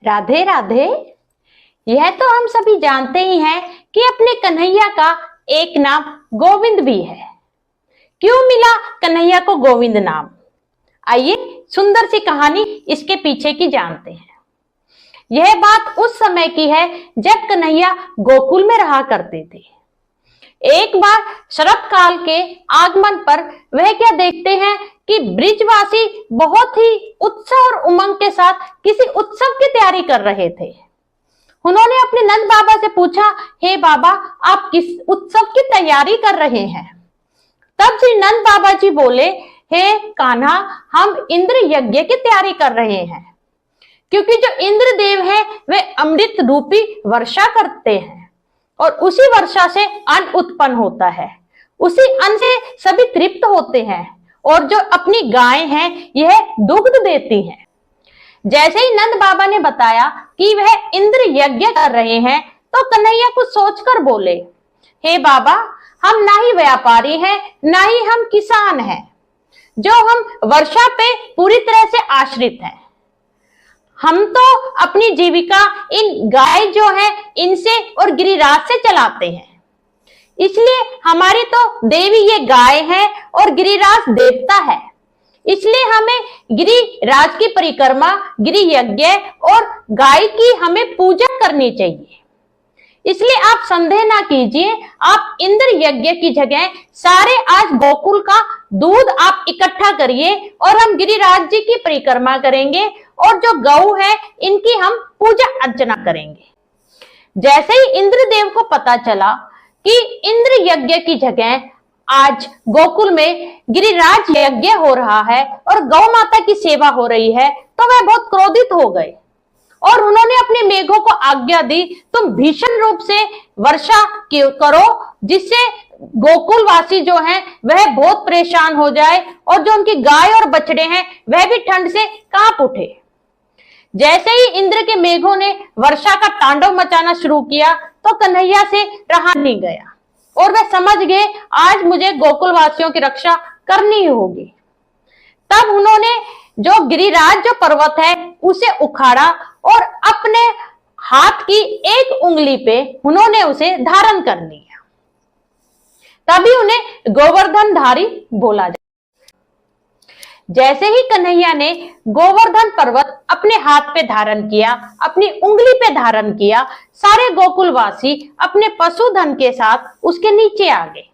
राधे राधे। यह तो हम सभी जानते ही हैं कि अपने कन्हैया का एक नाम गोविंद भी है। क्यों मिला कन्हैया को गोविंद नाम? आइए सुंदर सी कहानी इसके पीछे की जानते हैं। यह बात उस समय की है जब कन्हैया गोकुल में रहा करते थे। एक बार शरत काल के आगमन पर वह क्या देखते हैं कि ब्रिजवासी बहुत ही उत्साह और उमंग के साथ किसी उत्सव की तैयारी कर रहे थे। उन्होंने अपने नंद बाबा से पूछा, हे बाबा, आप किस उत्सव की तैयारी कर रहे हैं? तब श्री नंद बाबा जी बोले, हे कान्हा, हम इंद्र यज्ञ की तैयारी कर रहे हैं, क्योंकि जो इंद्र देव है वे अमृत रूपी वर्षा करते हैं और उसी वर्षा से अन्न उत्पन्न होता है। उसी अन्न से सभी तृप्त होते हैं और जो अपनी गाय हैं यह दुग्ध देती हैं। जैसे ही नंद बाबा ने बताया कि वह इंद्र यज्ञ कर रहे हैं तो कन्हैया कुछ सोचकर बोले, हे बाबा, हम ना ही व्यापारी हैं ना ही हम किसान हैं, जो हम वर्षा पे पूरी तरह से आश्रित हैं। हम तो अपनी जीविका इन गाय जो है इनसे और गिरिराज से चलाते हैं, इसलिए हमारी तो देवी ये गाय है और गिरिराज देवता है। इसलिए हमें गिरिराज की परिक्रमा, गिरि यज्ञ और गाय की हमें पूजा करनी चाहिए। इसलिए आप संदेह ना कीजिए, आप इंद्र यज्ञ की जगह सारे आज गोकुल का दूध आप इकट्ठा करिए और हम गिरिराज जी की परिक्रमा करेंगे और जो गौ है इनकी हम पूजा अर्चना करेंगे। जैसे ही इंद्रदेव को पता चला कि इंद्र यज्ञ की जगह आज गोकुल में गिरिराज यज्ञ हो रहा है और गौ माता की सेवा हो रही है, तो वह बहुत क्रोधित हो गए और उन्होंने अपने मेघों को आज्ञा दी, तुम भीषण रूप से वर्षा करो, जिससे गोकुल वासी जो हैं वह बहुत परेशान हो जाए और जो उनकी गाय और बछड़े हैं वह भी ठंड से कांप उठे। जैसे ही इंद्र के मेघों ने वर्षा का तांडव मचाना शुरू किया तो कन्हैया से रहा नहीं गया और वह समझ गए आज मुझे गोकुल वासियों की रक्षा करनी ही होगी। तब उन्होंने जो गिरिराज जो पर्वत है उसे उखाड़ा और अपने हाथ की एक उंगली पे उन्होंने उसे धारण कर लिया। तभी उन्हें गोवर्धनधारी बोला जाए। जैसे ही कन्हैया ने गोवर्धन पर्वत अपने हाथ पे धारण किया, अपनी उंगली पे धारण किया, सारे गोकुलवासी अपने पशुधन के साथ उसके नीचे आ गए।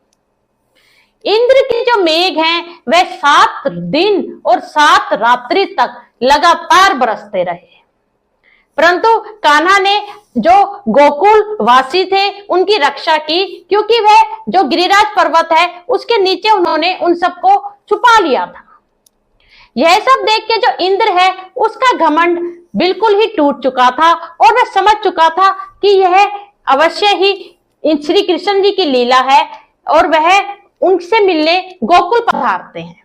इंद्र के जो मेघ हैं वह 7 दिन और 7 रात्रि तक लगातार बरसते रहे, परंतु कान्हा ने जो गोकुल वासी थे उनकी रक्षा की, क्योंकि वह जो गिरिराज पर्वत है उसके नीचे उन्होंने उन सबको छुपा लिया था। यह सब देख के जो इंद्र है उसका घमंड बिल्कुल ही टूट चुका था और वह समझ चुका था कि यह अवश्य ही श्री कृष्ण जी की लीला है और वह उनसे मिलने गोकुल पधारते हैं।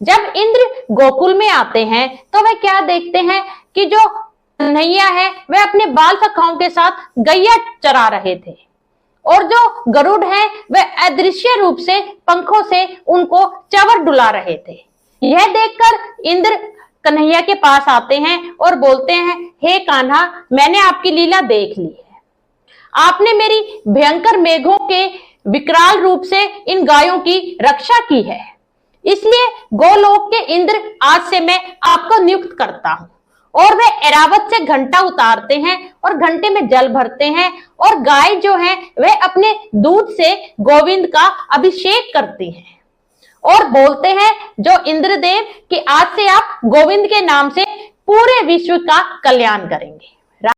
जब इंद्र गोकुल में आते हैं तो वह क्या देखते हैं कि जो कन्हैया है वह अपने बाल सखाओं के साथ गैया चरा रहे थे और जो गरुड़ है वह अदृश्य रूप से पंखों से उनको चवर डुला रहे थे। यह देखकर इंद्र कन्हैया के पास आते हैं और बोलते हैं, हे कान्हा, मैंने आपकी लीला देख ली है। आपने मेरी भयंकर मेघों के विकराल रूप से इन गायों की रक्षा की है, इसलिए गोलोक के इंद्र आज से मैं आपको नियुक्त करता हूं। और वे ऐरावत से घंटा उतारते हैं और घंटे में जल भरते हैं और गाय जो है वह अपने दूध से गोविंद का अभिषेक करती है और बोलते हैं, जो इंद्रदेव कि आज से आप गोविंद के नाम से पूरे विश्व का कल्याण करेंगे।